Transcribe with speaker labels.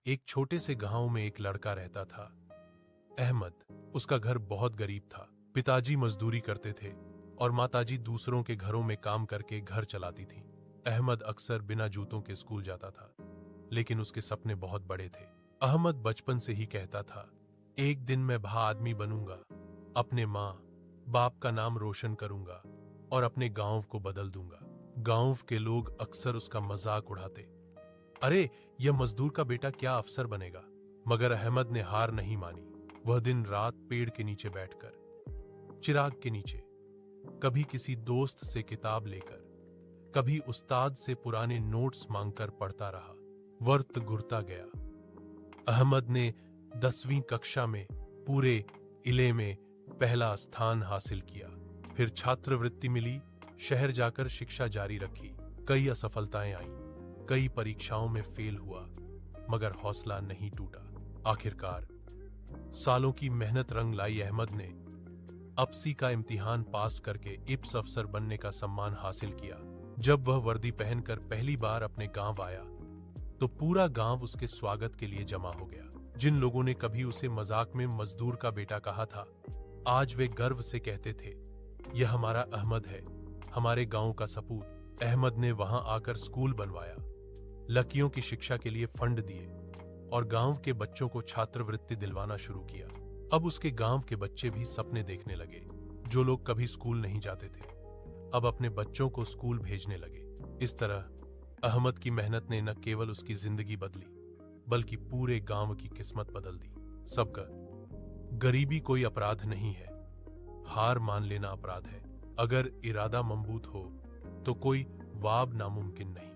Speaker 1: एक छोटे से गांव में एक लड़का रहता था, अहमद। उसका घर बहुत गरीब था। पिताजी मजदूरी करते थे और माताजी दूसरों के घरों में काम करके घर चलाती थी। अहमद अक्सर बिना जूतों के स्कूल जाता था, लेकिन उसके सपने बहुत बड़े थे। अहमद बचपन से ही कहता था, एक दिन मैं बड़ा आदमी बनूंगा, अपने माँ बाप का नाम रोशन करूंगा और अपने गांव को बदल दूंगा। गांव के लोग अक्सर उसका मजाक उड़ाते, अरे यह मजदूर का बेटा क्या अफसर बनेगा। मगर अहमद ने हार नहीं मानी। वह दिन रात पेड़ के नीचे बैठकर, चिराग के नीचे, कभी किसी दोस्त से किताब लेकर, कभी उस्ताद से पुराने नोट्स मांगकर पढ़ता रहा। वक्त घुरता गया। अहमद ने 10वीं कक्षा में पूरे इले में पहला स्थान हासिल किया। फिर छात्रवृत्ति मिली, शहर जाकर शिक्षा जारी रखी। कई असफलताएं आईं, कई परीक्षाओं में फेल हुआ, मगर हौसला नहीं टूटा। आखिरकार सालों की मेहनत रंग लाई। अहमद ने अपसी का इम्तिहान पास करके इप्स अफसर बनने का सम्मान हासिल किया। जब वह वर्दी पहनकर पहली बार अपने गांव आया, तो पूरा गांव उसके स्वागत के लिए जमा हो गया। जिन लोगों ने कभी उसे मजाक में मजदूर का बेटा कहा था, आज वे गर्व से कहते थे, यह हमारा अहमद है, हमारे गांव का सपूत। अहमद ने वहां आकर स्कूल बनवाया, लड़कियों की शिक्षा के लिए फंड दिए और गांव के बच्चों को छात्रवृत्ति दिलवाना शुरू किया। अब उसके गांव के बच्चे भी सपने देखने लगे। जो लोग कभी स्कूल नहीं जाते थे, अब अपने बच्चों को स्कूल भेजने लगे। इस तरह अहमद की मेहनत ने न केवल उसकी जिंदगी बदली, बल्कि पूरे गांव की किस्मत बदल दी। सबका गरीबी कोई अपराध नहीं है, हार मान लेना अपराध है। अगर इरादा मजबूत हो तो कोई वाब नामुमकिन नहीं।